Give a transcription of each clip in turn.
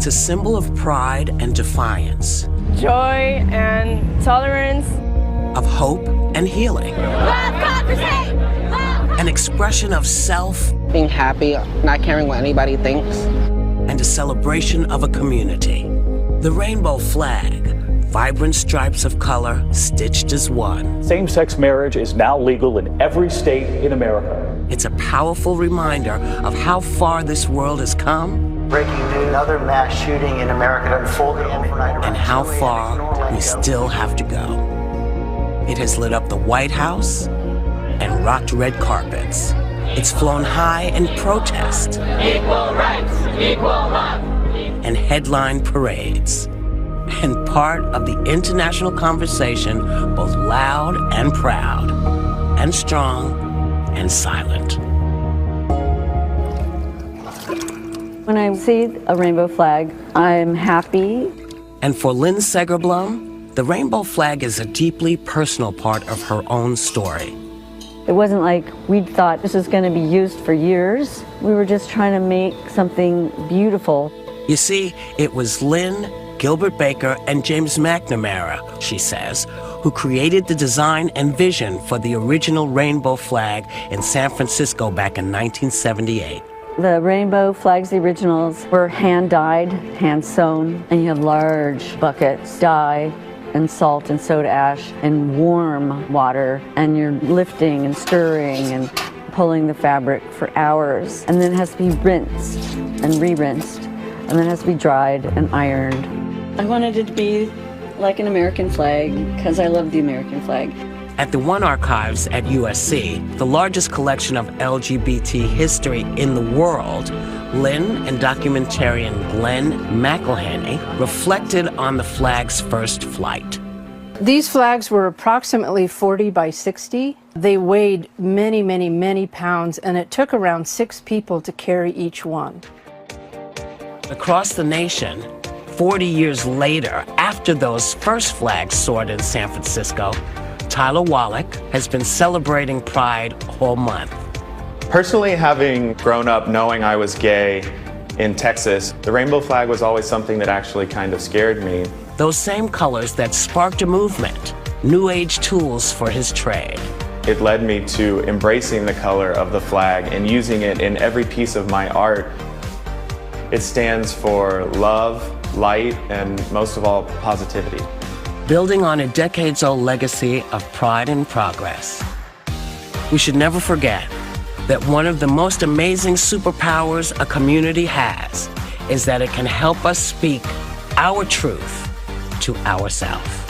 It's a symbol of pride and defiance, joy and tolerance, of hope and healing, Love, conquers hate. Love. an expression of self Being happy, not caring what anybody thinks. and a celebration of a community. The rainbow flag, vibrant stripes of color stitched as one. Same-sex marriage is now legal in every state in America. It's a powerful reminder of how far this world has come Breaking news, another mass shooting in America unfolding overnight around and how Chile far and Orlando. we still have to go. It has lit up the White House and rocked red carpets. It's flown high in protest Equal rights, equal love. and headlined parades, and part of the international conversation, both loud and proud, and strong and silent. When I see a rainbow flag, I'm happy. And for Lynn Segerblom, the rainbow flag is a deeply personal part of her own story. It wasn't like we'd thought this was going to be used for years. We were just trying to make something beautiful. You see, it was Lynn, Gilbert Baker, and James McNamara, she says, who created the design and vision for the original rainbow flag in San Francisco back in 1978. The rainbow flags, the originals, were hand-dyed, hand-sewn, and you have large buckets, dye, and salt and soda ash, and warm water, and you're lifting and stirring and pulling the fabric for hours. And then it has to be rinsed and re-rinsed, and then it has to be dried and ironed. I wanted it to be like an American flag, because I love the American flag. At the One Archives at USC, the largest collection of LGBT history in the world, Lynn and documentarian Glenn McElhenney reflected on the flag's first flight. These flags were approximately 40 by 60. They weighed many, many, many pounds, and it took around 6 people to carry each one. Across the nation, 40 years later, after those first flags soared in San Francisco, Tyler Wallach has been celebrating Pride all month. Personally, having grown up knowing I was gay in Texas, the rainbow flag was always something that actually kind of scared me. Those same colors that sparked a movement, new age tools for his trade. It led me to embracing the color of the flag and using it in every piece of my art. It stands for love, light, and most of all, positivity. Building on a decades-old legacy of pride and progress. We should never forget that one of the most amazing superpowers a community has is that it can help us speak our truth to ourselves.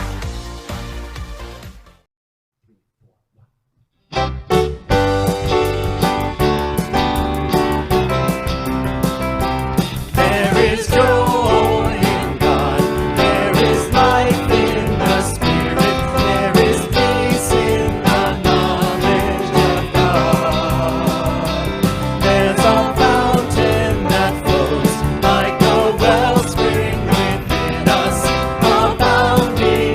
Abounding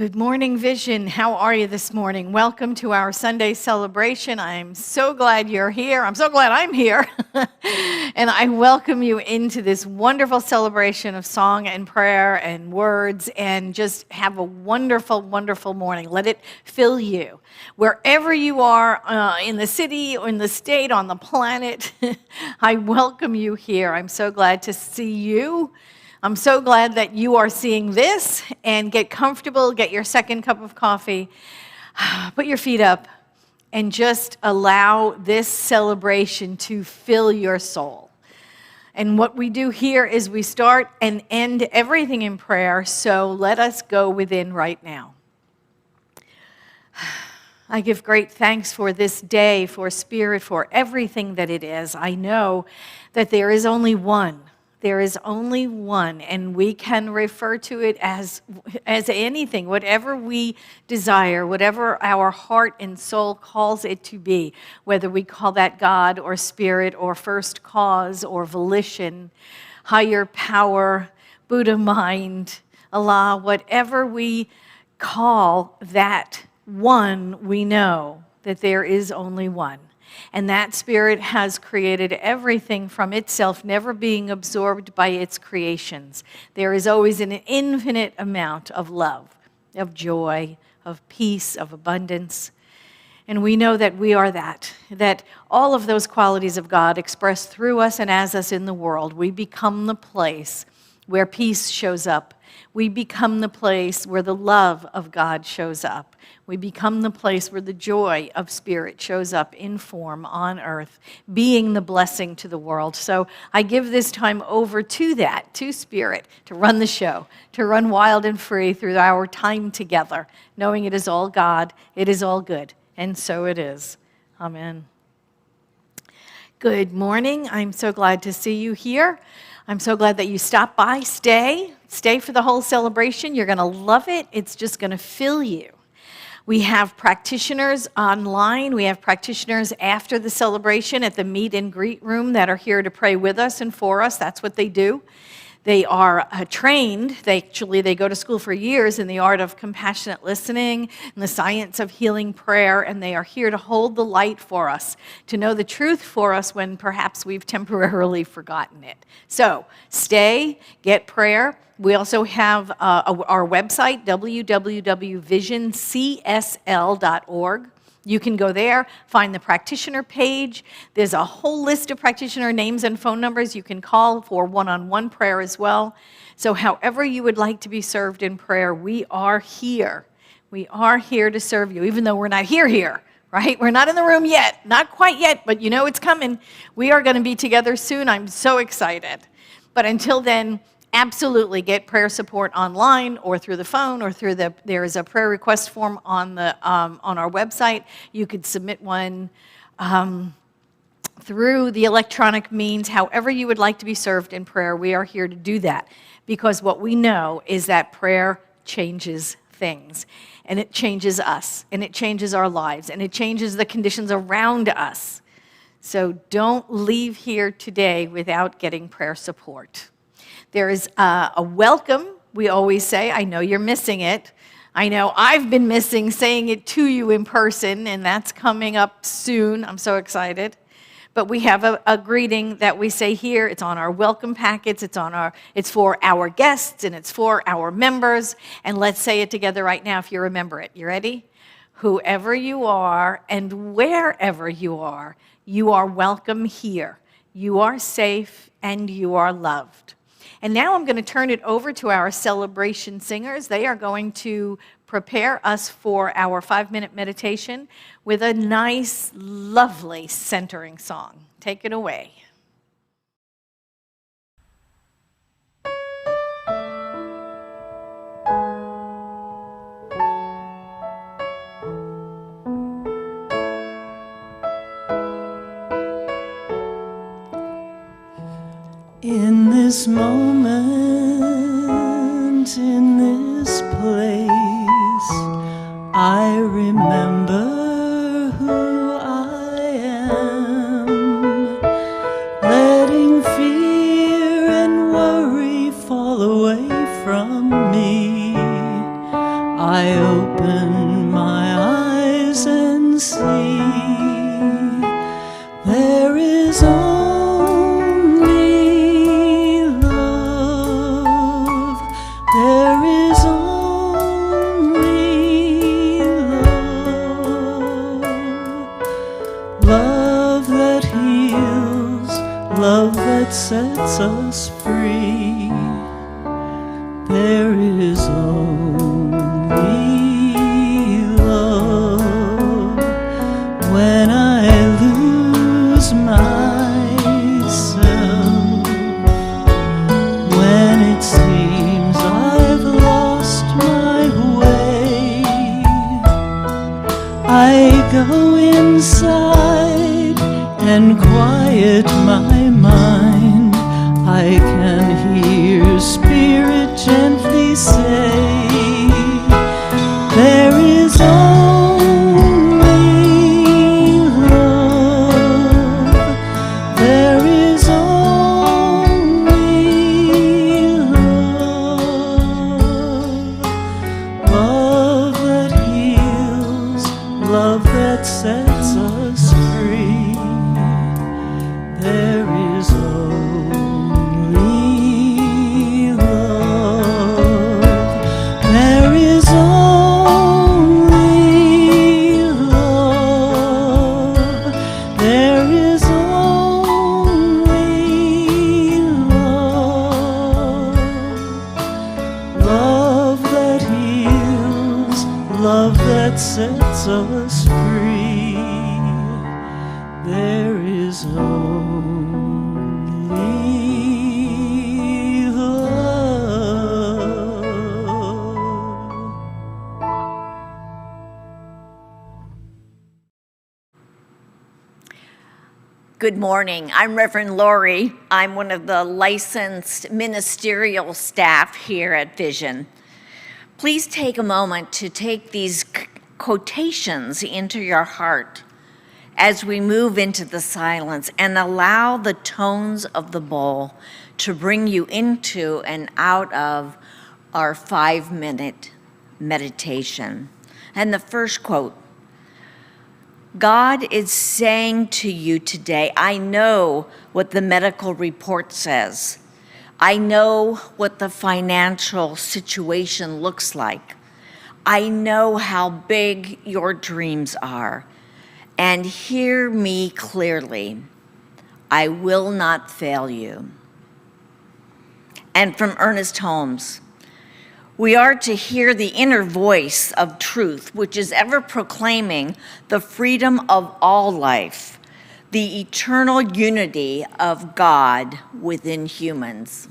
Good morning, Vision. How are you this morning? Welcome to our Sunday celebration. I'm so glad you're here. I'm so glad I'm here. And I welcome you into this wonderful celebration of song and prayer and words, and just have a wonderful, wonderful morning. Let it fill you. Wherever you are, in the city or in the state, on the planet, I welcome you here. I'm so glad to see you. I'm so glad that you are seeing this, and get comfortable, get your second cup of coffee, put your feet up, and just allow this celebration to fill your soul. And what we do here is we start and end everything in prayer, so let us go within right now. I give great thanks for this day, for Spirit, for everything that it is. I know that there is only one. There is only one, and we can refer to it as anything, whatever we desire, whatever our heart and soul calls it to be, whether we call that God or Spirit or first cause or volition, higher power, Buddha mind, Allah, whatever we call that one, we know that there is only one. And that Spirit has created everything from itself, never being absorbed by its creations. There is always an infinite amount of love, of joy, of peace, of abundance. And we know that we are that all of those qualities of God expressed through us and as us in the world, we become the place where peace shows up. We become the place where the love of God shows up. We become the place where the joy of Spirit shows up in form on earth, being the blessing to the world. So I give this time over to that, to Spirit, to run the show, to run wild and free through our time together, knowing it is all God, it is all good, and so it is. Amen. Good morning. I'm so glad to see you here. I'm so glad that you stopped by. Stay for the whole celebration. You're going to love it. It's just going to fill you. We have practitioners online. We have practitioners after the celebration at the meet and greet room that are here to pray with us and for us. That's what they do. They are trained. They go to school for years in the art of compassionate listening and the science of healing prayer, and they are here to hold the light for us, to know the truth for us when perhaps we've temporarily forgotten it. So stay, get prayer. We also have our website, www.visioncsl.org. You can go there, find the practitioner page. There's a whole list of practitioner names and phone numbers you can call for one-on-one prayer as well. So however you would like to be served in prayer, we are here. We are here to serve you, even though we're not here, right? We're not in the room yet, not quite yet, but you know it's coming. We are going to be together soon. I'm so excited. But until then, absolutely get prayer support online or through the phone or through there is a prayer request form on our website. You could submit one through the electronic means, however you would like to be served in prayer. We are here to do that because what we know is that prayer changes things, and it changes us, and it changes our lives, and it changes the conditions around us. So don't leave here today without getting prayer support. There is a welcome, we always say. I know you're missing it. I know I've been missing saying it to you in person, and that's coming up soon. I'm so excited. But we have a greeting that we say here. It's on our welcome packets. It's for our guests, and it's for our members. And let's say it together right now if you remember it. You ready? Whoever you are and wherever you are welcome here. You are safe and you are loved. And now I'm going to turn it over to our celebration singers. They are going to prepare us for our 5-minute meditation with a nice, lovely centering song. Take it away. In this moment, in this place, I remember who I am, letting fear and worry fall away from me. I open my eyes and see there is only love. There is only love. Love that heals, love that sets us free. There is only love. When I lose myself, when it seems I've lost my way, I go inside and quiet my mind. I can hear Spirit gently say, there is only love. There is only love. Love that heals, love that sets us free. There is only love. There is only love. There is only love. Love that heals, love that sets us free. There is only love. Good morning. I'm Reverend Lori. I'm one of the licensed ministerial staff here at Vision. Please take a moment to take these quotations into your heart as we move into the silence and allow the tones of the bowl to bring you into and out of our 5-minute meditation. And the first quote, God is saying to you today, I know what the medical report says. I know what the financial situation looks like. I know how big your dreams are. And hear me clearly. I will not fail you. And from Ernest Holmes, we are to hear the inner voice of truth, which is ever proclaiming the freedom of all life, the eternal unity of God within humans.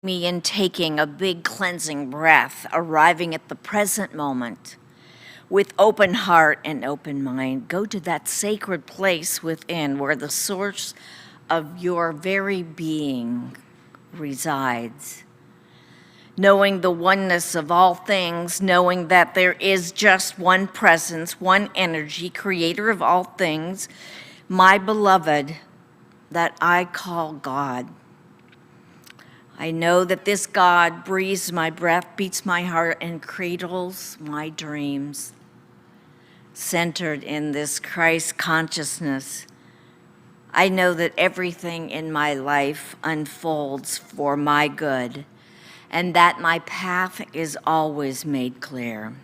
me in taking a big cleansing breath, arriving at the present moment. With open heart and open mind, go to that sacred place within where the source of your very being resides. Knowing the oneness of all things, knowing that there is just one presence, one energy, creator of all things, my beloved, that I call God. I know that this God breathes my breath, beats my heart, and cradles my dreams. Centered in this Christ consciousness, I know that everything in my life unfolds for my good, and that my path is always made clear.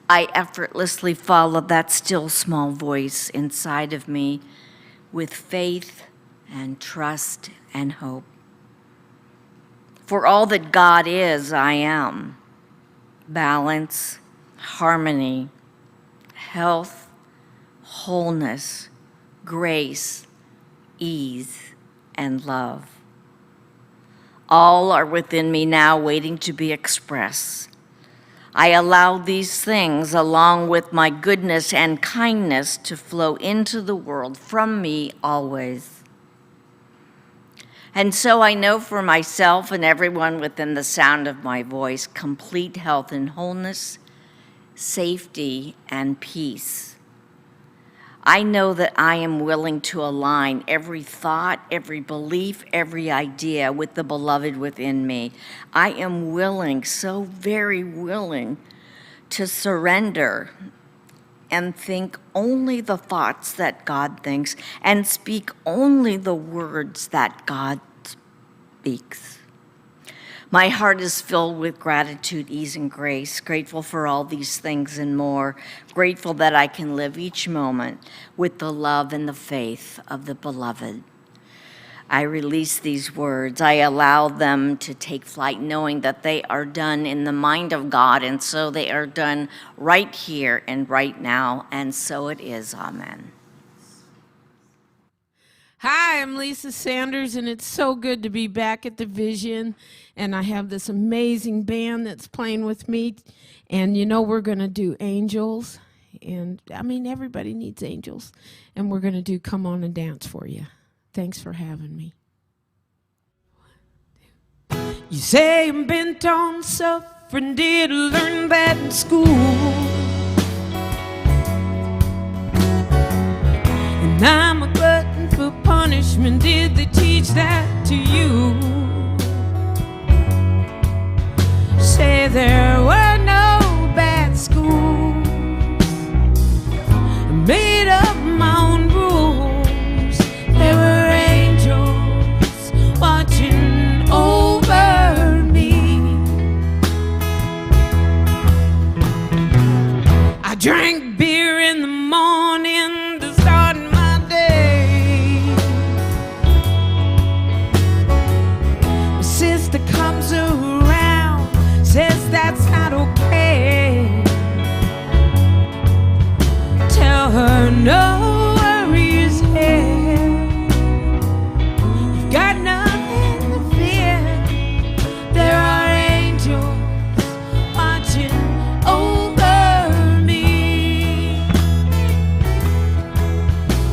I effortlessly follow that still small voice inside of me with faith and trust and hope. For all that God is, I am. Balance, harmony, health, wholeness, grace, ease, and love. All are within me now waiting to be expressed. I allow these things, along with my goodness and kindness, to flow into the world from me always. And so I know for myself and everyone within the sound of my voice, complete health and wholeness, safety and peace. I know that I am willing to align every thought, every belief, every idea with the beloved within me. I am willing, so very willing, to surrender and think only the thoughts that God thinks and speak only the words that God speaks. My heart is filled with gratitude, ease, and grace, grateful for all these things and more, grateful that I can live each moment with the love and the faith of the beloved. I release these words. I allow them to take flight, knowing that they are done in the mind of God, and so they are done right here and right now, and so it is. Amen. Hi, I'm Lisa Sanders, and it's so good to be back at the Vision, and I have this amazing band that's playing with me, and you know we're going to do Angels, and I mean everybody needs angels, and we're going to do Come On and Dance for you. Thanks for having me. You say I'm bent on suffering, did learn that in school. And I'm a glutton for punishment, did they teach that to you? Say there were no bad schools, I made up my own rules. There were angels watching over me. I drank beer in the morning to start my day. My sister comes around, says that's not okay. Tell her no worries here, you've got nothing to fear. There are angels watching over me.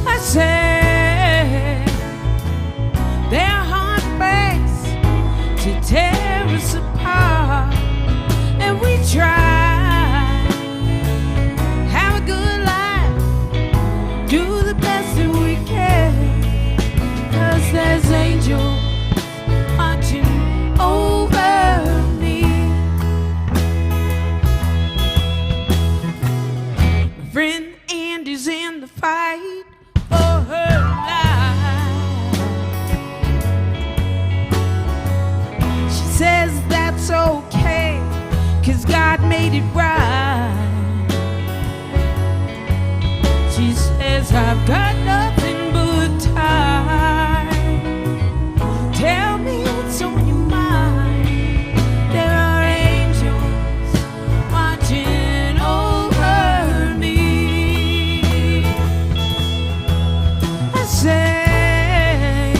I say their heart breaks to tear us apart, and we try have a good life, do the best that we can, 'cause there's angels watching over me. My friend Andy's in the fight for her life. She says that's okay, 'cause God made it right. She says I've got nothing but time. Tell me what's on your mind. There are angels watching over me. I say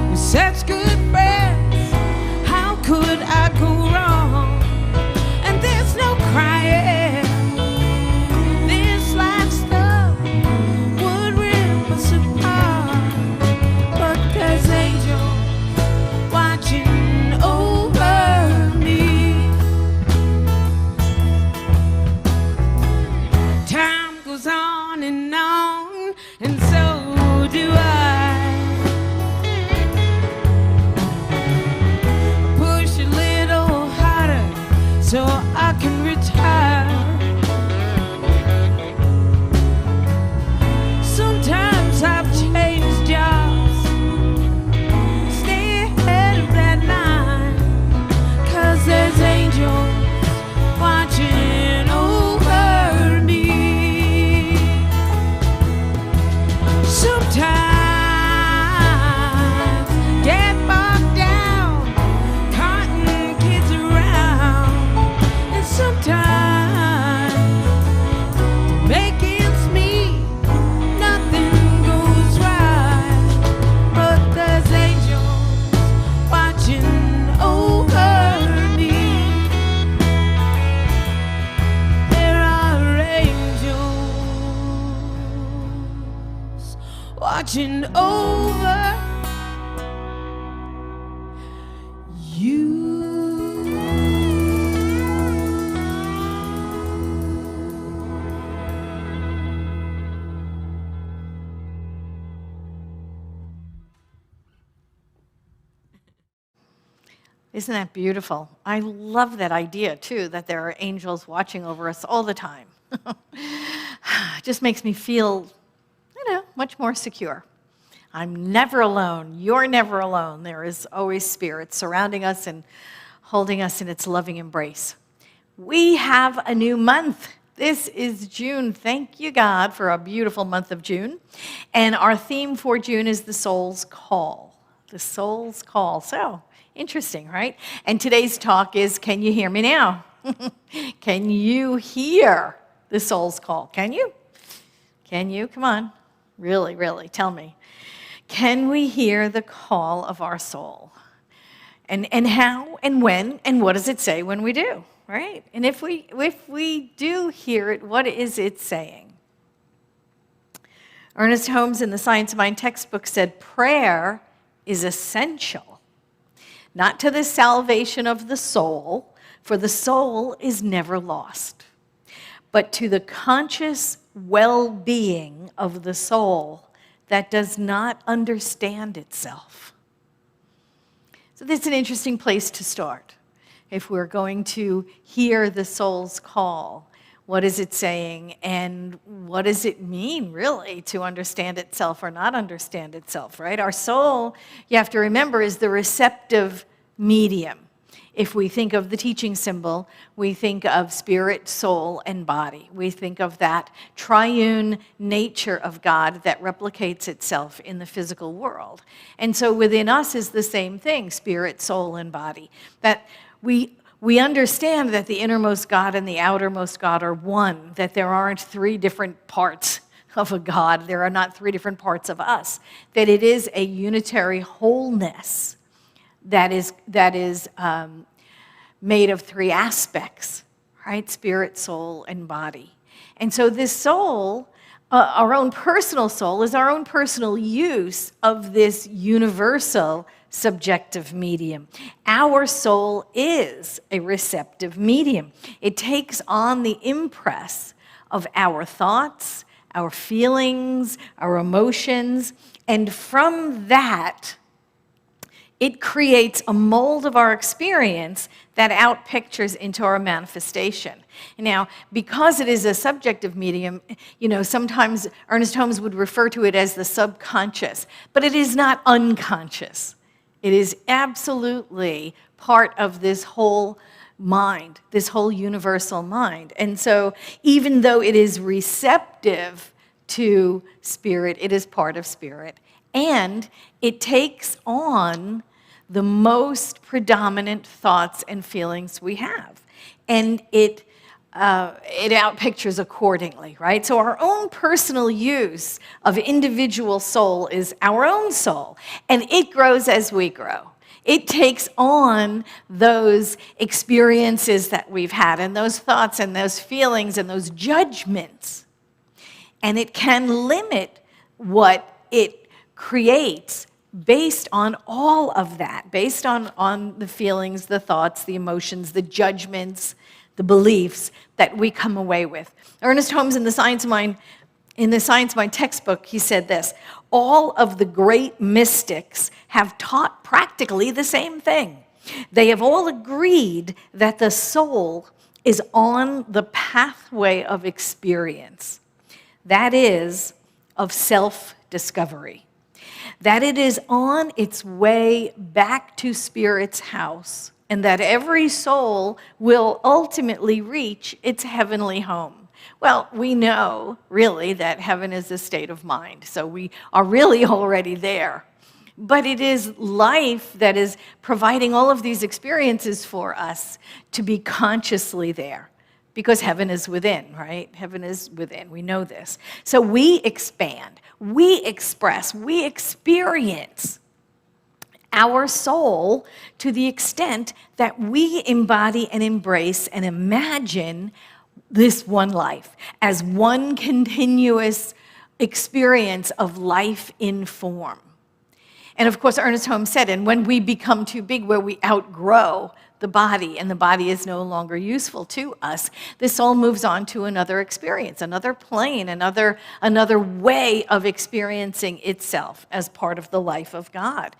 we're such good friends, I can retire. Sometimes I've changed jobs, stay ahead of that line, 'cause there's angels watching over me. Sometimes get bogged down, carting kids around, and sometimes to make ends meet, nothing goes right, but there's angels watching over me. There are angels watching over you. Isn't that beautiful? I love that idea, too, that there are angels watching over us all the time. It just makes me feel, much more secure. I'm never alone. You're never alone. There is always Spirit surrounding us and holding us in its loving embrace. We have a new month. This is June. Thank you, God, for a beautiful month of June. And our theme for June is the soul's call. The soul's call. So, interesting, right? And today's talk is, can you hear me now? Can you hear the soul's call? Can you? Can you? Come on. Really, really, tell me. Can we hear the call of our soul? And how and when and what does it say when we do, right? And if we do hear it, what is it saying? Ernest Holmes in the Science of Mind textbook said, prayer is essential, not to the salvation of the soul, for the soul is never lost, but to the conscious well-being of the soul that does not understand itself. So that's an interesting place to start. If we're going to hear the soul's call, what is it saying, and what does it mean, really, to understand itself or not understand itself, right? Our soul, you have to remember, is the receptive medium. If we think of the teaching symbol, we think of spirit, soul, and body. We think of that triune nature of God that replicates itself in the physical world. And so within us is the same thing, spirit, soul, and body. That we understand that the innermost God and the outermost God are one, that there aren't three different parts of a God. There are not three different parts of us. That it is a unitary wholeness that is made of three aspects, right? Spirit, soul, and body. And so this soul, our own personal soul, is our own personal use of this universal subjective medium. Our soul is a receptive medium. It takes on the impress of our thoughts, our feelings, our emotions, and from that, it creates a mold of our experience that outpictures into our manifestation. Now, because it is a subjective medium, sometimes Ernest Holmes would refer to it as the subconscious, but it is not unconscious. It is absolutely part of this whole mind, this whole universal mind. And so even though it is receptive to spirit, it is part of spirit. And it takes on the most predominant thoughts and feelings we have. And it outpictures accordingly, right? So our own personal use of individual soul is our own soul, and it grows as we grow. It takes on those experiences that we've had, and those thoughts and those feelings and those judgments, and it can limit what it creates based on all of that, based on the feelings, the thoughts, the emotions, the judgments, the beliefs that we come away with. Ernest Holmes in the Science of Mind textbook, he said this: all of the great mystics have taught practically the same thing. They have all agreed that the soul is on the pathway of experience. That is, of self-discovery. That it is on its way back to Spirit's house, and that every soul will ultimately reach its heavenly home. Well, we know, really, that heaven is a state of mind, so we are really already there. But it is life that is providing all of these experiences for us to be consciously there. Because heaven is within, right? Heaven is within. We know this. So we expand, we express, we experience our soul to the extent that we embody and embrace and imagine this one life as one continuous experience of life in form. And of course, Ernest Holmes said, and when we become too big, where we outgrow the body, and the body is no longer useful to us, the soul moves on to another experience, another plane, another way of experiencing itself as part of the life of God.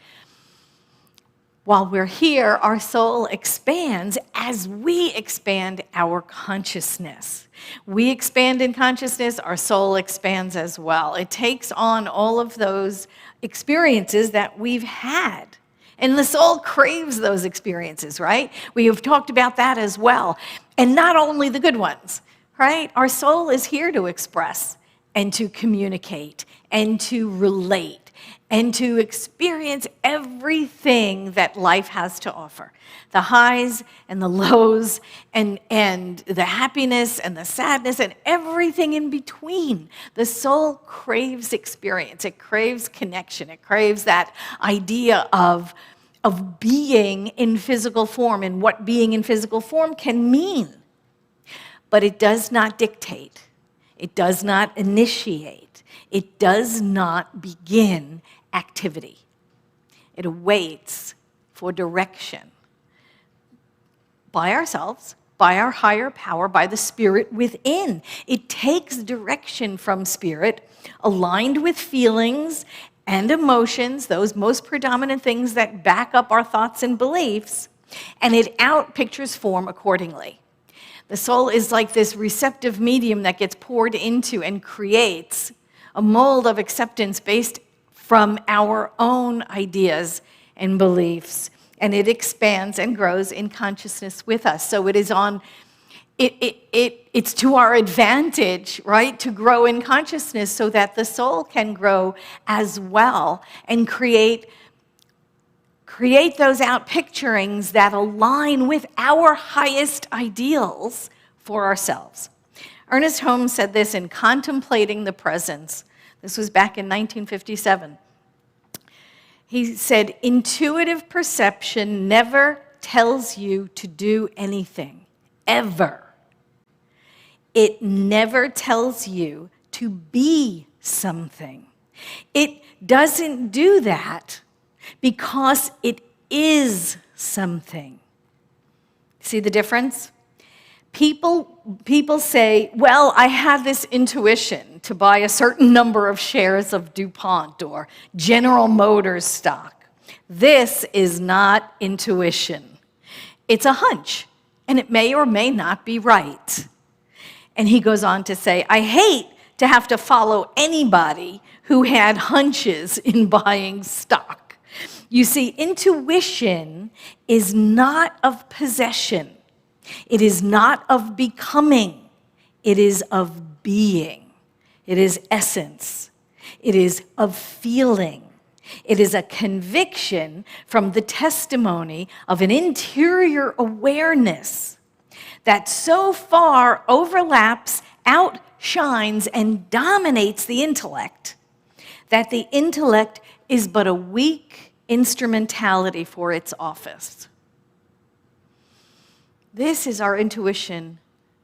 While we're here, our soul expands as we expand our consciousness. We expand in consciousness, our soul expands as well. It takes on all of those experiences that we've had. And the soul craves those experiences, right? We have talked about that as well. And not only the good ones, right? Our soul is here to express and to communicate and to relate and to experience everything that life has to offer. The highs and the lows and the happiness and the sadness and everything in between. The soul craves experience. It craves connection. It craves that idea of being in physical form and what being in physical form can mean. But it does not dictate. It does not initiate. It does not begin activity. It awaits for direction by ourselves, by our higher power, by the Spirit within. It takes direction from Spirit, aligned with feelings and emotions, those most predominant things that back up our thoughts and beliefs, and it outpictures form accordingly. The soul is like this receptive medium that gets poured into and creates a mold of acceptance based from our own ideas and beliefs, and it expands and grows in consciousness with us. So it is on, it's to our advantage, right, to grow in consciousness so that the soul can grow as well and create those outpicturings that align with our highest ideals for ourselves. Ernest Holmes said this in Contemplating the Presence. This was back in 1957. He said, intuitive perception never tells you to do anything, ever. It never tells you to be something. It doesn't do that because it is something. See the difference? People say, well, I had this intuition to buy a certain number of shares of DuPont or General Motors stock. This is not intuition. It's a hunch, and it may or may not be right. And he goes on to say, I hate to have to follow anybody who had hunches in buying stock. You see, intuition is not of possession. It is not of becoming. It is of being. It is essence. It is of feeling. It is a conviction from the testimony of an interior awareness that so far overlaps, outshines, and dominates the intellect that the intellect is but a weak instrumentality for its office. This is our intuition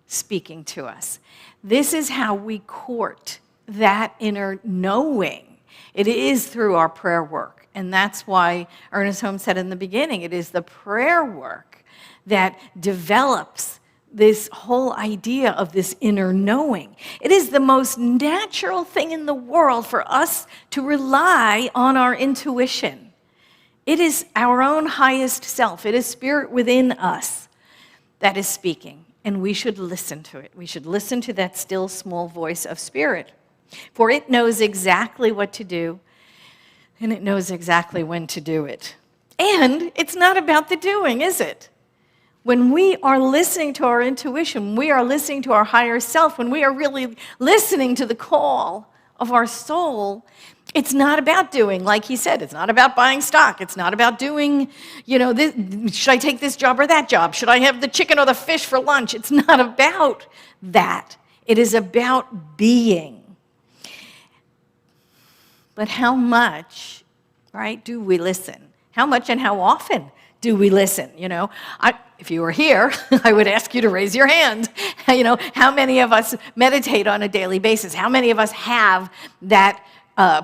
speaking to us. This is how we court that inner knowing. It is through our prayer work. And that's why Ernest Holmes said in the beginning, it is the prayer work that develops this whole idea of this inner knowing. It is the most natural thing in the world for us to rely on our intuition. It is our own highest self. It is spirit within us that is speaking. And we should listen to it. We should listen to that still small voice of spirit. For it knows exactly what to do, and it knows exactly when to do it. And it's not about the doing, is it? When we are listening to our intuition, we are listening to our higher self, when we are really listening to the call of our soul, it's not about doing, like he said, it's not about buying stock. It's not about doing, this, should I take this job or that job? Should I have the chicken or the fish for lunch? It's not about that. It is about being. But how much, right, do we listen? How much and how often do we listen? If you were here, I would ask you to raise your hand. How many of us meditate on a daily basis? How many of us have that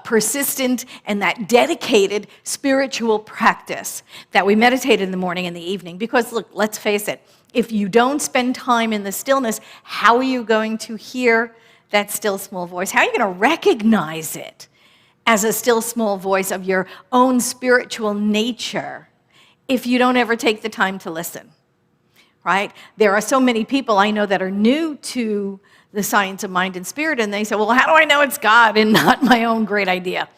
persistent and that dedicated spiritual practice that we meditate in the morning and the evening? Because look, let's face it, if you don't spend time in the stillness, how are you going to hear that still small voice? How are you going to recognize it as a still small voice of your own spiritual nature if you don't ever take the time to listen? Right? There are so many people I know that are new to the science of mind and spirit, and they say, well, how do I know it's God and not my own great idea?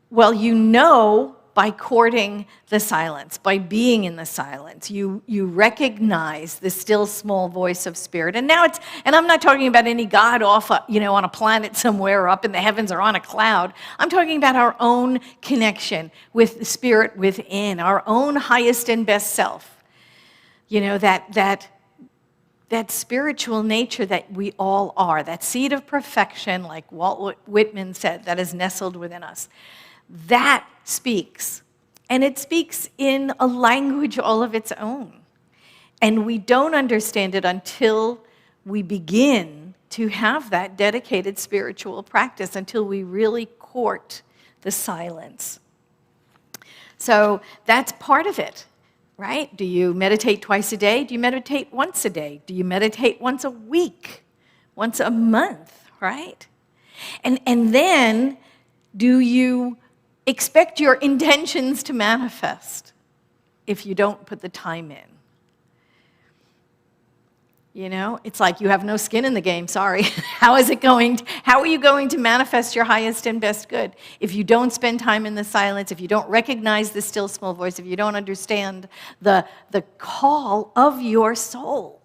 Well, you know by courting the silence, by being in the silence. You recognize the still small voice of spirit. And I'm not talking about any God off, on a planet somewhere or up in the heavens or on a cloud. I'm talking about our own connection with the spirit within, our own highest and best self. That spiritual nature that we all are, that seed of perfection, like Walt Whitman said, that is nestled within us. That speaks. And it speaks in a language all of its own. And we don't understand it until we begin to have that dedicated spiritual practice, until we really court the silence. So that's part of it. Right? Do you meditate twice a day? Do you meditate once a day? Do you meditate once a week? Once a month? Right? And then, do you expect your intentions to manifest if you don't put the time in? It's like you have no skin in the game, sorry. How are you going to manifest your highest and best good if you don't spend time in the silence, if you don't recognize the still small voice, if you don't understand the call of your soul?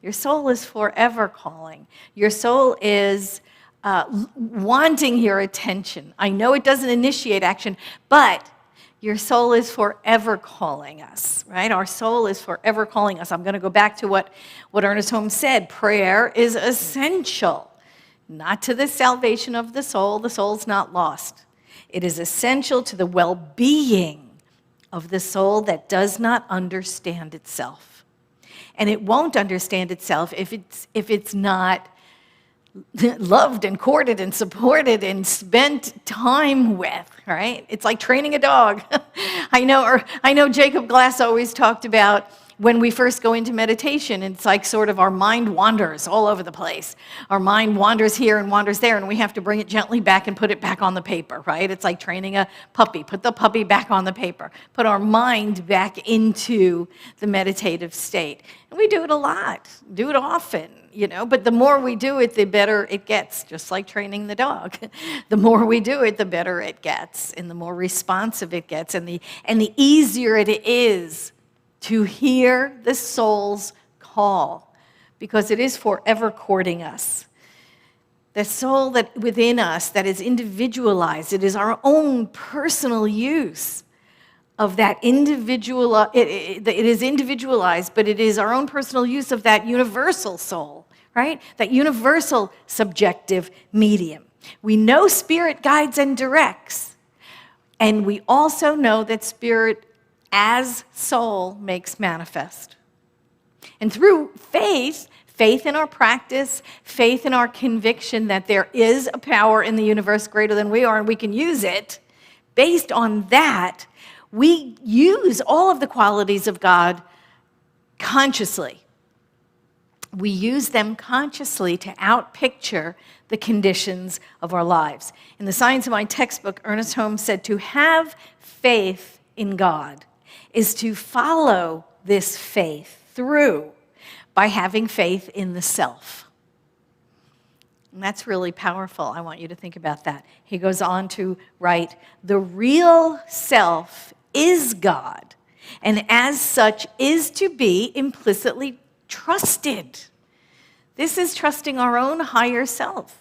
Your soul is forever calling. Your soul is wanting your attention. I know it doesn't initiate action, but your soul is forever calling us, right? Our soul is forever calling us. I'm going to go back to what Ernest Holmes said. Prayer is essential, not to the salvation of the soul. The soul's not lost. It is essential to the well-being of the soul that does not understand itself. And it won't understand itself if it's not loved and courted and supported and spent time with, right? It's like training a dog. I know Jacob Glass always talked about when we first go into meditation, it's like sort of our mind wanders all over the place. Our mind wanders here and wanders there, and we have to bring it gently back and put it back on the paper, right? It's like training a puppy. Put the puppy back on the paper. Put our mind back into the meditative state. And we do it a lot, do it often, but the more we do it, the better it gets, just like training the dog. The more we do it, the better it gets, and the more responsive it gets, and the easier it is to hear the soul's call, because it is forever courting us. The soul that within us that is individualized, it is our own personal use of that individual, it is individualized, but it is our own personal use of that universal soul, right? That universal subjective medium. We know spirit guides and directs, and we also know that spirit as soul makes manifest. And through faith in our practice, faith in our conviction that there is a power in the universe greater than we are and we can use it, based on that, we use all of the qualities of God consciously. We use them consciously to outpicture the conditions of our lives. In the Science of Mind textbook, Ernest Holmes said, to have faith in God is to follow this faith through by having faith in the self. And that's really powerful. I want you to think about that. He goes on to write, the real self is God, and as such is to be implicitly trusted. This is trusting our own higher self.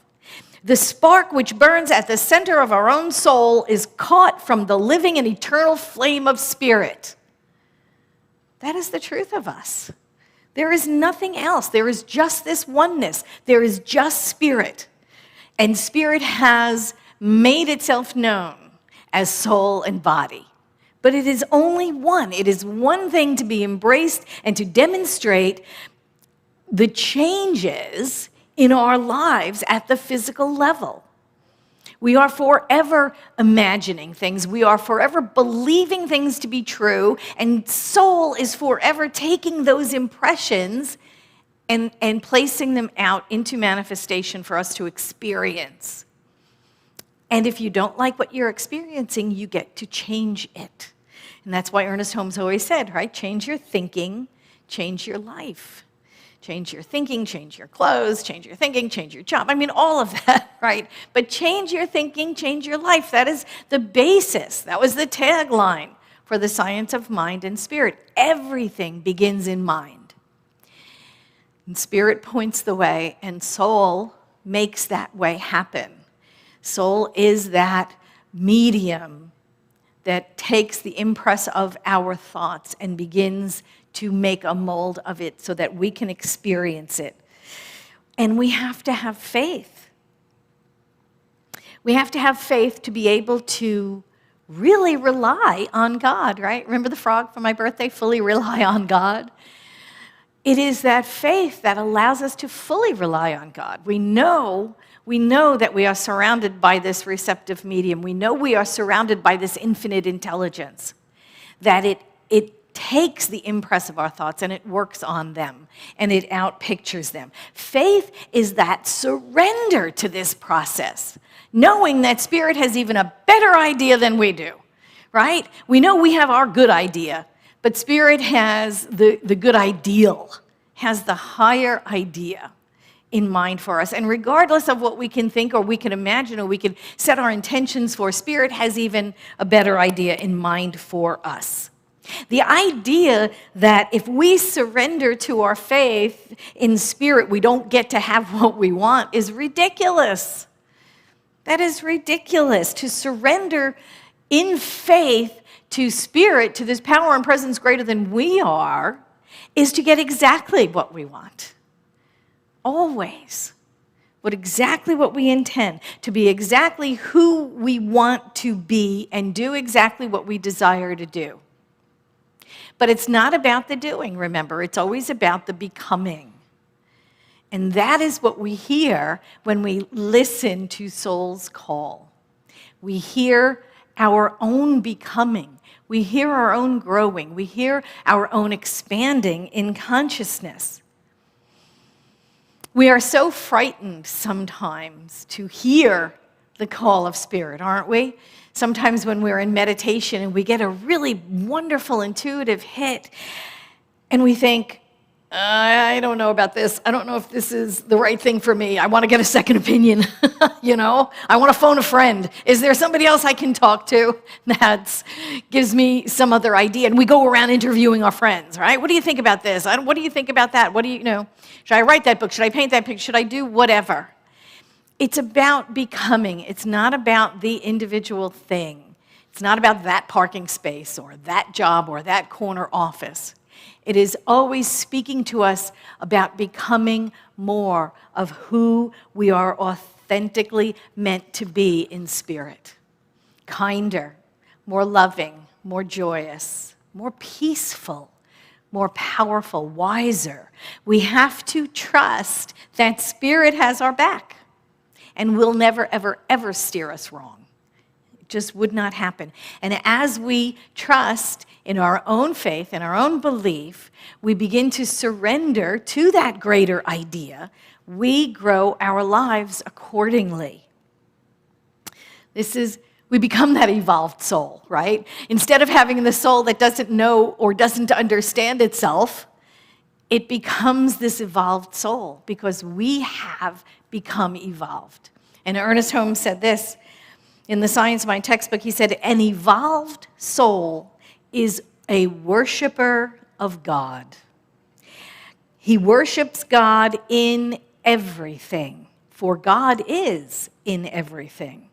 The spark which burns at the center of our own soul is caught from the living and eternal flame of spirit. That is the truth of us. There is nothing else. There is just this oneness. There is just spirit. And spirit has made itself known as soul and body. But it is only one. It is one thing to be embraced and to demonstrate the changes in our lives at the physical level. We are forever imagining things. We are forever believing things to be true. And soul is forever taking those impressions and placing them out into manifestation for us to experience. And if you don't like what you're experiencing, you get to change it. And that's why Ernest Holmes always said, right? Change your thinking, change your life. Change your thinking, change your clothes, change your thinking, change your job. I mean, all of that, right? But change your thinking, change your life. That is the basis. That was the tagline for the science of mind and spirit. Everything begins in mind. And spirit points the way, and soul makes that way happen. Soul is that medium that takes the impress of our thoughts and begins to make a mold of it so that we can experience it. And we have to have faith. We have to have faith to be able to really rely on God, right? Remember the frog from my birthday? Fully rely on God. It is that faith that allows us to fully rely on God. We know that we are surrounded by this receptive medium. We know we are surrounded by this infinite intelligence, that it takes the impress of our thoughts and it works on them and it outpictures them. Faith is that surrender to this process, knowing that spirit has even a better idea than we do, right? We know we have our good idea, but spirit has the good ideal, has the higher idea in mind for us. And regardless of what we can think or we can imagine or we can set our intentions for, spirit has even a better idea in mind for us. The idea that if we surrender to our faith in spirit, we don't get to have what we want is ridiculous. That is ridiculous. To surrender in faith to spirit, to this power and presence greater than we are, is to get exactly what we want. Always. Exactly what we intend, to be exactly who we want to be and do exactly what we desire to do. But it's not about the doing, remember. It's always about the becoming. And that is what we hear when we listen to soul's call. We hear our own becoming. We hear our own growing. We hear our own expanding in consciousness. We are so frightened sometimes to hear the call of spirit, aren't we? Sometimes when we're in meditation and we get a really wonderful intuitive hit and we think, I don't know about this. I don't know if this is the right thing for me. I want to get a second opinion. I want to phone a friend. Is there somebody else I can talk to that gives me some other idea? And we go around interviewing our friends, right? What do you think about this? What do you think about that? What do you know? Should I write that book? Should I paint that picture? Should I do whatever? It's about becoming. It's not about the individual thing. It's not about that parking space or that job or that corner office. It is always speaking to us about becoming more of who we are authentically meant to be in spirit. Kinder, more loving, more joyous, more peaceful, more powerful, wiser. We have to trust that spirit has our back and will never, ever, ever steer us wrong. It just would not happen. And as we trust in our own faith, in our own belief, we begin to surrender to that greater idea. We grow our lives accordingly. We become that evolved soul, right? Instead of having the soul that doesn't know or doesn't understand itself, it becomes this evolved soul because we have become evolved. And Ernest Holmes said this in the Science Mind textbook. He said, an evolved soul is a worshiper of God. He worships God in everything, for God is in everything.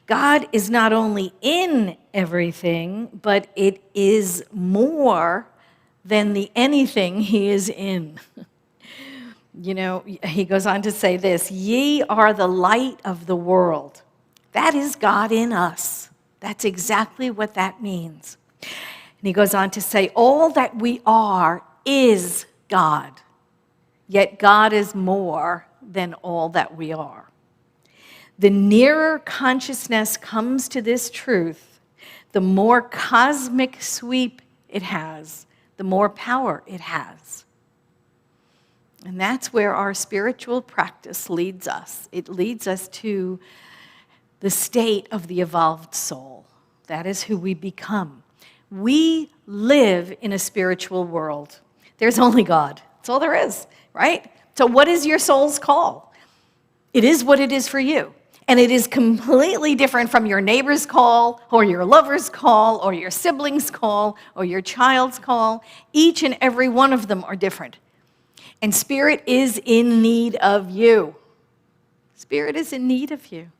God is not only in everything, but it is more than the anything he is in. You know, he goes on to say this, ye are the light of the world. That is God in us. That's exactly what that means. And he goes on to say, all that we are is God, yet God is more than all that we are. The nearer consciousness comes to this truth, the more cosmic sweep it has, the more power it has. And that's where our spiritual practice leads us. It leads us to the state of the evolved soul. That is who we become. We live in a spiritual world. There's only God. That's all there is, right? So what is your soul's call? It is what it is for you. And it is completely different from your neighbor's call, or your lover's call, or your sibling's call, or your child's call. Each and every one of them are different. And Spirit is in need of you. Spirit is in need of you.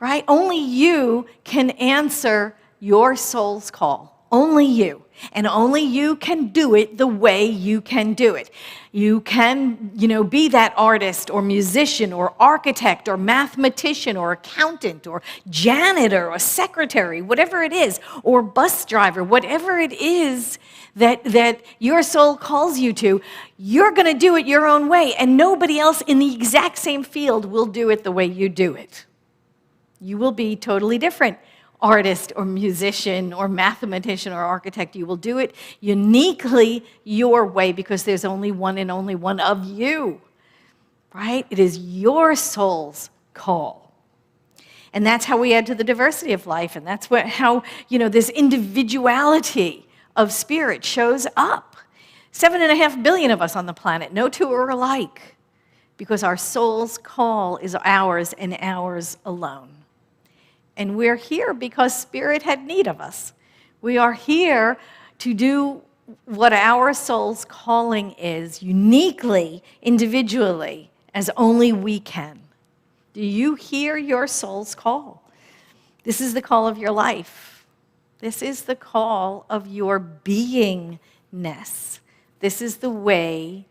Right? Only you can answer your soul's call. Only you. And only you can do it the way you can do it. You can, be that artist or musician or architect or mathematician or accountant or janitor or secretary, whatever it is, or bus driver, whatever it is that your soul calls you to, you're going to do it your own way, and nobody else in the exact same field will do it the way you do it. You will be totally different. Artist or musician or mathematician or architect, you will do it uniquely your way because there's only one and only one of you, right? It is your soul's call. And that's how we add to the diversity of life, and that's how this individuality of spirit shows up. 7.5 billion of us on the planet, no two are alike, because our soul's call is ours and ours alone. And we're here because Spirit had need of us. We are here to do what our soul's calling is, uniquely, individually, as only we can. Do you hear your soul's call? This is the call of your life. This is the call of your beingness. This is the way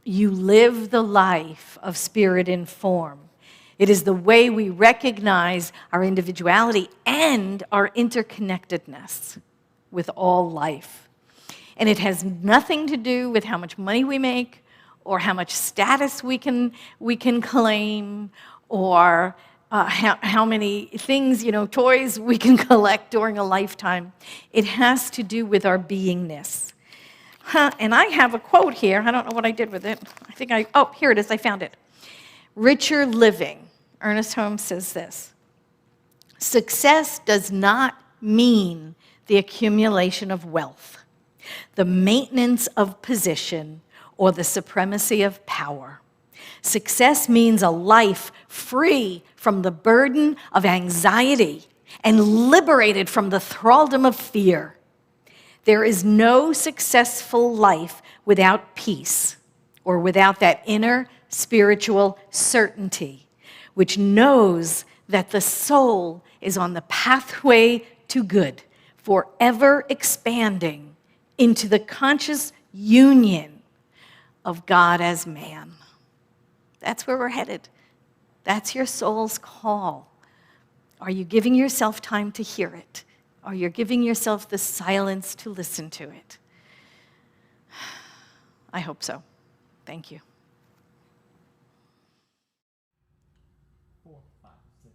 you live the life of Spirit in form. It is the way we recognize our individuality and our interconnectedness with all life. And it has nothing to do with how much money we make or how much status we can claim or how many things, toys we can collect during a lifetime. It has to do with our beingness. And I have a quote here. I don't know what I did with it. Here it is. I found it. Richer living. Ernest Holmes says this, success does not mean the accumulation of wealth, the maintenance of position, or the supremacy of power. Success means a life free from the burden of anxiety and liberated from the thraldom of fear. There is no successful life without peace or without that inner spiritual certainty, which knows that the soul is on the pathway to good, forever expanding into the conscious union of God as man. That's where we're headed. That's your soul's call. Are you giving yourself time to hear it? Are you giving yourself the silence to listen to it? I hope so. Thank you. 4, 5, 6.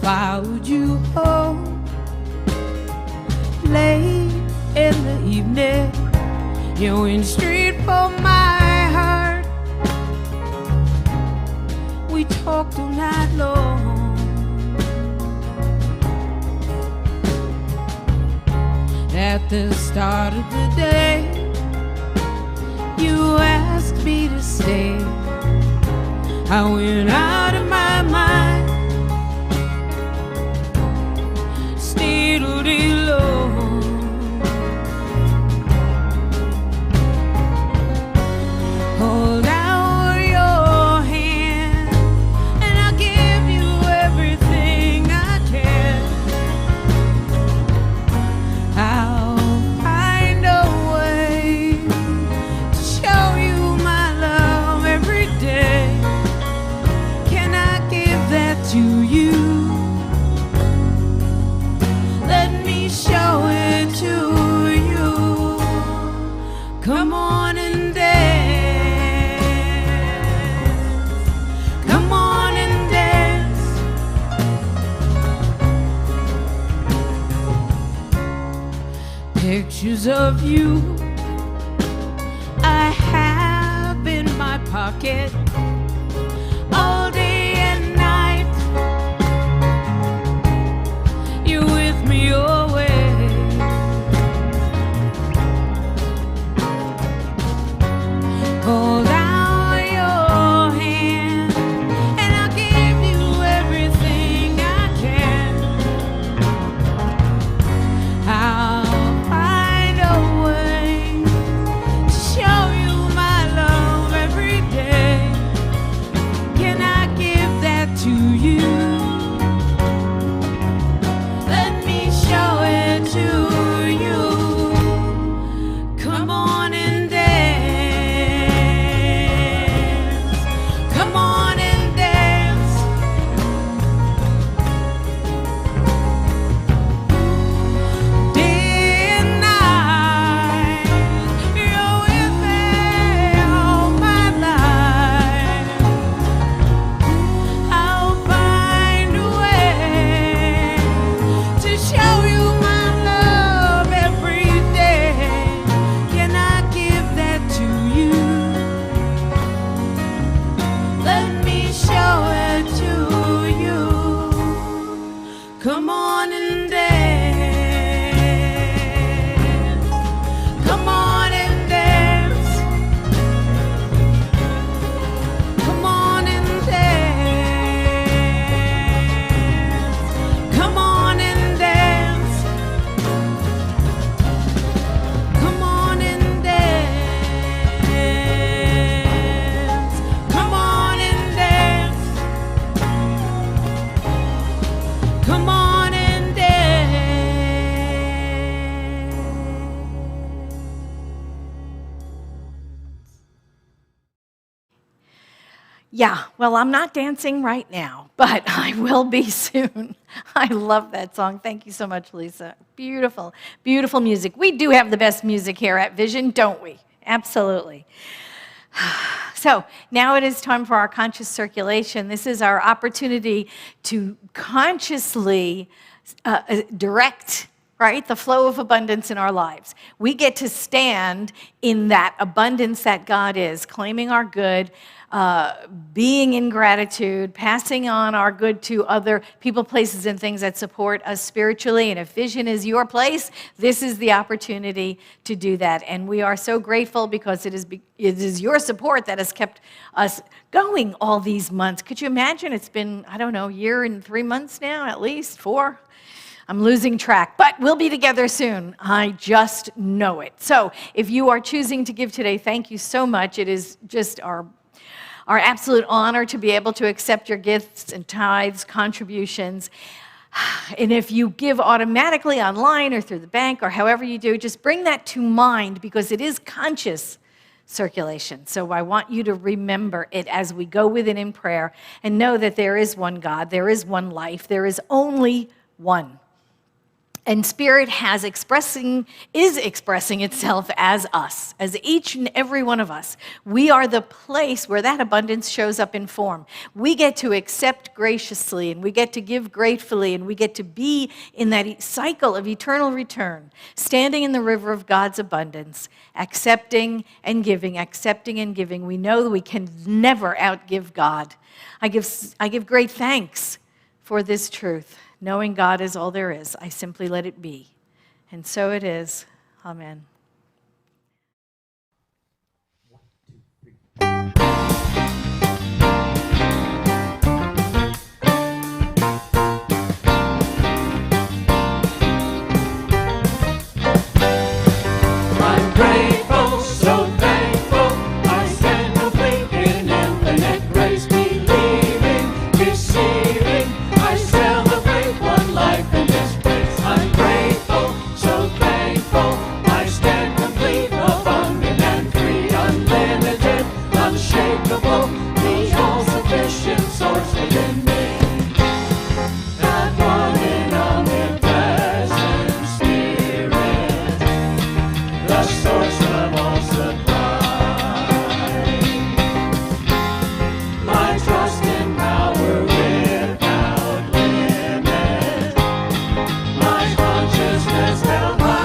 Found you home late in the evening. You in the street for my heart. we talked all night long. At the start of the day, you asked me to stay. I went out of my mind, stayed all day long. Hold out your hand, and I'll give you everything I can. I'll find a way to show you my love every day. Can I give that to you? Let me show it to you. Come on and dance. Come on and dance. Pictures of you I have in my pocket all day and night. You're with me always. Hold out your hand, and I'll give you everything I can. I'll find a way to show you my love every day. Can I give that to you? Let me show it to you. Come on and dance. Come on and dance. Day and night, you're with me all my life. I'll find a way to show you my love every day. Can I give that to you? Let me show it to you. Come on and dance. Come on and dance. Come on and dance. Come on and dance. Come on and dance. Come on and dance. Come on and dance. Yeah, well, I'm not dancing right now, but I will be soon. I love that song. Thank you so much, Lisa. Beautiful, beautiful music. We do have the best music here at Vision, don't we? Absolutely. So now it is time for our conscious circulation. This is our opportunity to consciously direct, right, the flow of abundance in our lives. We get to stand in that abundance that God is, claiming our good, being in gratitude, passing on our good to other people, places, and things that support us spiritually. And if Vision is your place, this is the opportunity to do that. And we are so grateful because it is your support that has kept us going all these months. Could you imagine? It's been, I don't know, a year and 3 months now, at least 4. I'm losing track, but we'll be together soon. I just know it. So if you are choosing to give today, thank you so much. It is just our absolute honor to be able to accept your gifts and tithes, contributions. And if you give automatically online or through the bank or however you do, just bring that to mind because it is conscious circulation. So I want you to remember it as we go with it in prayer and know that there is one God, there is one life, there is only one. And Spirit is expressing itself as us, as each and every one of us. We are the place where that abundance shows up in form. We get to accept graciously, and we get to give gratefully, and we get to be in that cycle of eternal return, standing in the river of God's abundance, accepting and giving, accepting and giving. We know that we can never outgive God. I give great thanks for this truth. Knowing God is all there is, I simply let it be. And so it is. Amen. I'm grateful, so thankful. I stand complete in infinite grace, believing, receiving. I celebrate one life in this place. I'm grateful, so thankful. I stand complete, abundant and free, unlimited, unshakable, the all-sufficient source within me. That one in omnipresent Spirit, the source of all supply. My trust in power without limit, my consciousness held high.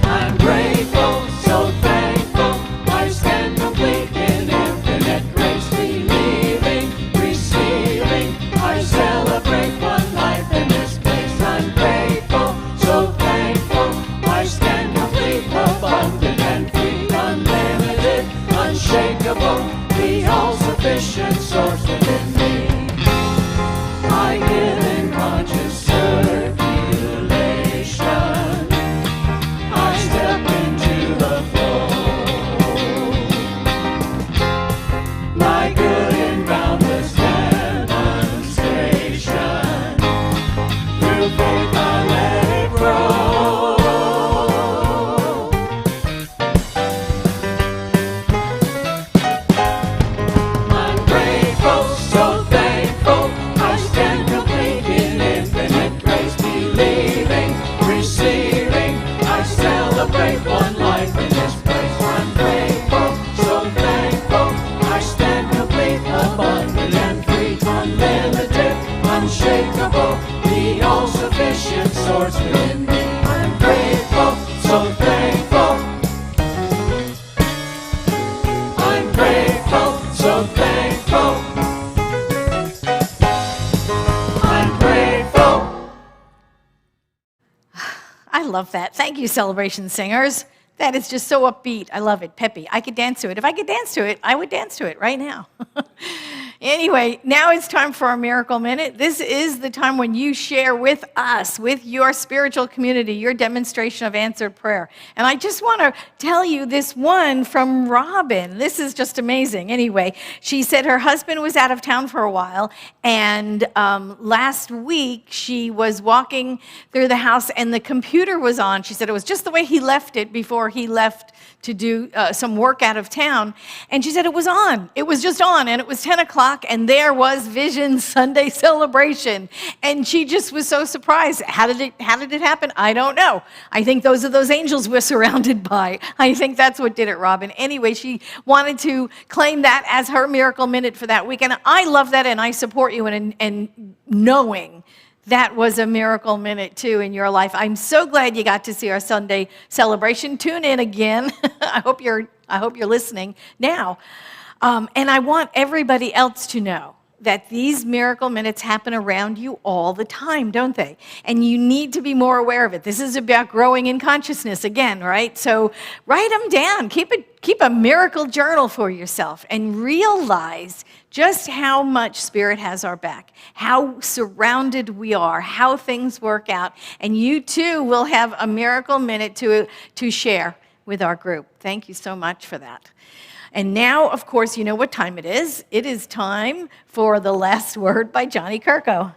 I'm grateful, so thankful. I stand complete in infinite grace, believing, receiving. I celebrate one life in this place. I'm grateful, so thankful. I stand complete, abundant and free, unlimited, unshakable, the all-sufficient source within me. I give in conscious circulation. I step into the flow. My good and boundless demonstration. Through faith I let it grow. I'm grateful, so thankful. I stand complete in infinite grace, believing, receiving. I celebrate one life in this place. I'm grateful, so thankful. I stand complete, abundant and free, unlimited, unshakable, the all-sufficient source within me. I'm grateful, so thankful. I'm grateful, so thankful. I'm grateful. I love that. Thank you, Celebration Singers. That is just so upbeat. I love it. Peppy. I could dance to it. If I could dance to it, I would dance to it right now. Anyway, now it's time for our Miracle Minute. This is the time when you share with us, with your spiritual community, your demonstration of answered prayer. And I just want to tell you this one from Robin. This is just amazing. Anyway, she said her husband was out of town for a while, and last week she was walking through the house and the computer was on. She said it was just the way he left it before he left to do some work out of town. And she said it was on. It was just on, and it was 10 o'clock, and there was Vision Sunday celebration. And she just was so surprised. How did it happen? I don't know. I think those are those angels we're surrounded by. I think that's what did it, Robin. Anyway, she wanted to claim that as her Miracle Minute for that week. And I love that, and I support you in knowing that was a Miracle Minute, too, in your life. I'm so glad you got to see our Sunday celebration. Tune in again. I hope you're listening now. And I want everybody else to know that these Miracle Minutes happen around you all the time, don't they? And you need to be more aware of it. This is about growing in consciousness again, right? So write them down. Keep a miracle journal for yourself and realize just how much Spirit has our back, how surrounded we are, how things work out. And you too will have a Miracle Minute to share with our group. Thank you so much for that. And now, of course, you know what time it is. It is time for The Last Word by Johnny Kirko.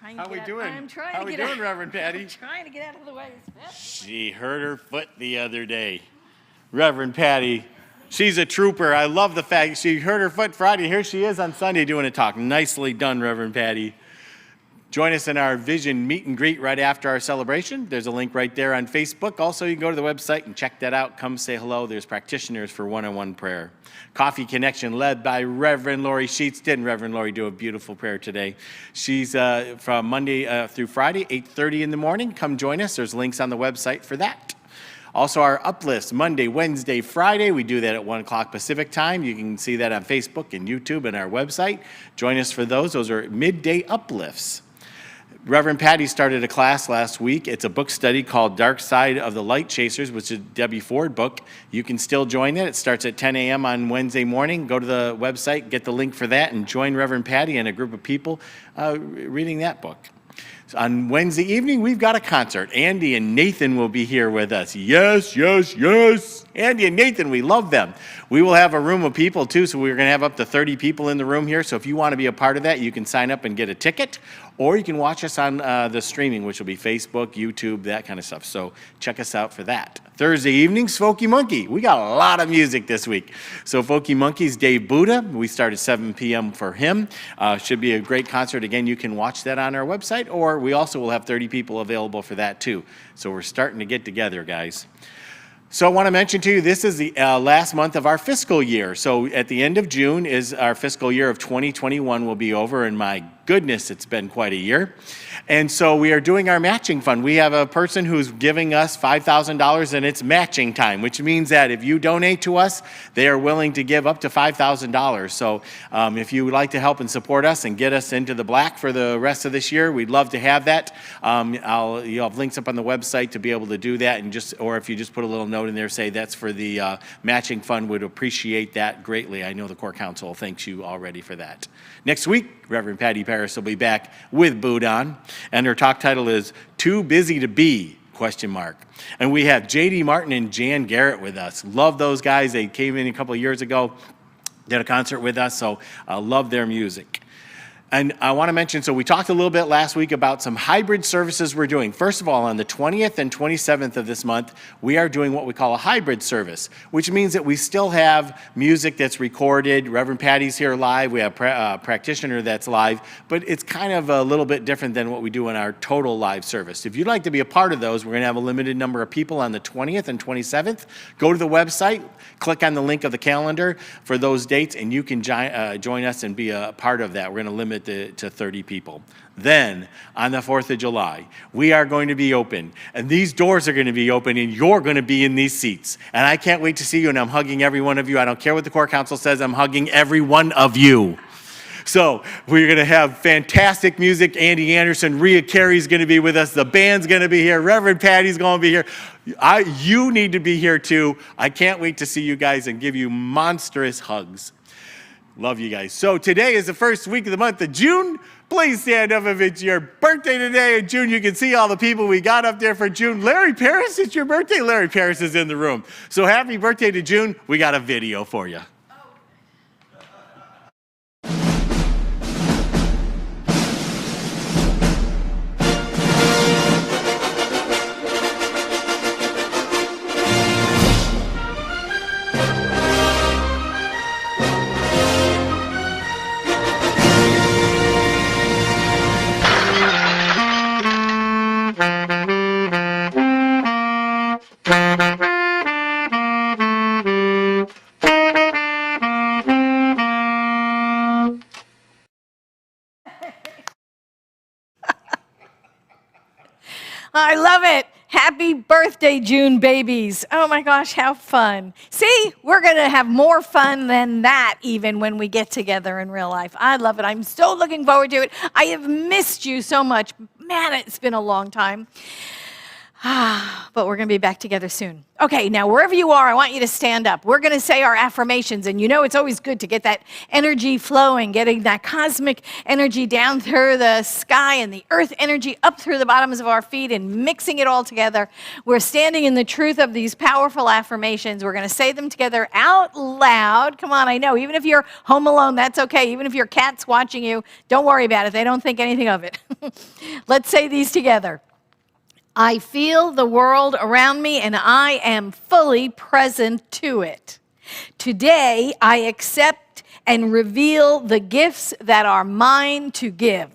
How we doing? How we doing, Reverend Patti? I'm trying to get out of the way. She hurt her foot the other day. Reverend Patti, She's a trooper. I love the fact she hurt her foot Friday. Here she is on Sunday doing a talk. Nicely done, Reverend Patti. Join us in our Vision meet and greet right after our celebration. There's a link right there on Facebook. Also, you can go to the website and check that out. Come say hello. There's practitioners for one-on-one prayer. Coffee Connection led by Reverend Lori Sheets. Didn't Reverend Lori do a beautiful prayer today? She's from Monday through Friday, 8:30 in the morning. Come join us. There's links on the website for that. Also, our uplifts, Monday, Wednesday, Friday. We do that at 1 o'clock Pacific time. You can see that on Facebook and YouTube and our website. Join us for those. Those are midday uplifts. Reverend Patti started a class last week. It's a book study called Dark Side of the Light Chasers, which is a Debbie Ford book. You can still join it. It starts at 10 a.m. on Wednesday morning. Go to the website, get the link for that, and join Reverend Patti and a group of people reading that book. On Wednesday evening, we've got a concert. Andy and Nathan will be here with us. Yes, yes, yes. Andy and Nathan, we love them. We will have a room of people, too, so we're going to have up to 30 people in the room here. So if you want to be a part of that, you can sign up and get a ticket, or you can watch us on the streaming, which will be Facebook, YouTube, that kind of stuff. So check us out for that. Thursday evening, Folky Monkey. We got a lot of music this week. So Folky Monkey's Dave Buddha. We start at 7 p.m. for him. Should be a great concert. Again, you can watch that on our website, or we also will have 30 people available for that too. So we're starting to get together, guys. So I want to mention to you, this is the last month of our fiscal year. So at the end of June is our fiscal year of 2021 will be over, and my goodness, it's been quite a year. And so we are doing our matching fund. We have a person who's giving us $5,000, and it's matching time, which means that if you donate to us, they are willing to give up to $5,000. So if you would like to help and support us and get us into the black for the rest of this year, we'd love to have that. You'll have links up on the website to be able to do that, and or if you just put a little note in there, say that's for the matching fund, would appreciate that greatly. I know the Core Council thanks you already for that. Next week, Reverend Patti Paris will be back with Boudon, and her talk title is Too Busy to Be? ? And we have J.D. Martin and Jan Garrett with us. Love those guys. They came in a couple of years ago, did a concert with us, so love their music. And I want to mention, so we talked a little bit last week about some hybrid services we're doing. First of all, on the 20th and 27th of this month, we are doing what we call a hybrid service, which means that we still have music that's recorded. Reverend Patti's here live. We have a practitioner that's live, but it's kind of a little bit different than what we do in our total live service. If you'd like to be a part of those, we're going to have a limited number of people on the 20th and 27th. Go to the website, click on the link of the calendar for those dates, and you can join us and be a part of that. We're going to limit to 30 people. Then, on the 4th of July, we are going to be open, and these doors are going to be open, and you're going to be in these seats. And I can't wait to see you, and I'm hugging every one of you. I don't care what the Core Council says, I'm hugging every one of you. So we're going to have fantastic music. Andy Anderson, Rhea Carey's going to be with us. The band's going to be here. Reverend Patti's going to be here. You need to be here too. I can't wait to see you guys and give you monstrous hugs. Love you guys. So today is the first week of the month of June. Please stand up if it's your birthday today in June. You can see all the people we got up there for June. Larry Paris, it's your birthday. Larry Paris is in the room. So happy birthday to June. We got a video for you. I love it. Happy birthday, June babies. Oh my gosh, how fun. See, we're going to have more fun than that even when we get together in real life. I love it. I'm so looking forward to it. I have missed you so much. Man, it's been a long time. But we're going to be back together soon. Okay, now wherever you are, I want you to stand up. We're going to say our affirmations, and you know it's always good to get that energy flowing, getting that cosmic energy down through the sky and the earth energy up through the bottoms of our feet and mixing it all together. We're standing in the truth of these powerful affirmations. We're going to say them together out loud. Come on, I know, even if you're home alone, that's okay. Even if your cat's watching you, don't worry about it. They don't think anything of it. Let's say these together. I feel the world around me, and I am fully present to it. Today, I accept and reveal the gifts that are mine to give.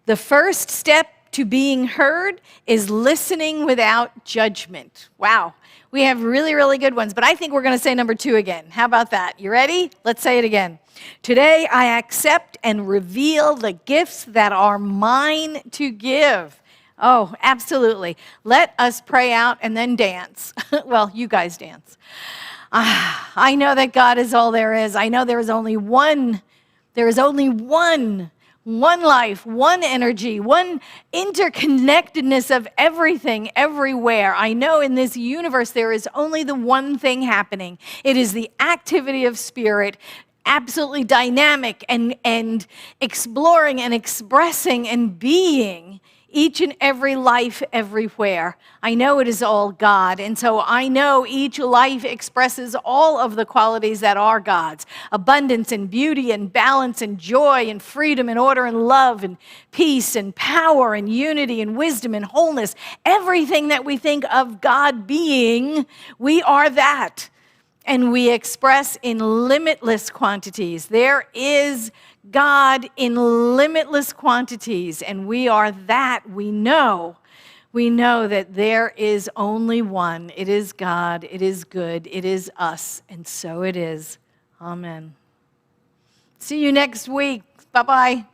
The first step to being heard is listening without judgment. Wow. We have really, really good ones, but I think we're going to say number 2 again. How about that? You ready? Let's say it again. Today, I accept and reveal the gifts that are mine to give. Oh, absolutely. Let us pray out and then dance. Well, you guys dance. I know that God is all there is. I know there is only one. There is only one life, one energy, one interconnectedness of everything, everywhere. I know in this universe there is only the one thing happening. It is the activity of spirit, absolutely dynamic and exploring and expressing and being each and every life everywhere. I know it is all God, and so I know each life expresses all of the qualities that are God's: abundance and beauty and balance and joy and freedom and order and love and peace and power and unity and wisdom and wholeness. Everything that we think of God being, we are that. And we express in limitless quantities. There is God in limitless quantities, and we are that. We know that there is only one. It is God, it is good, it is us, and so it is. Amen. See you next week. Bye-bye.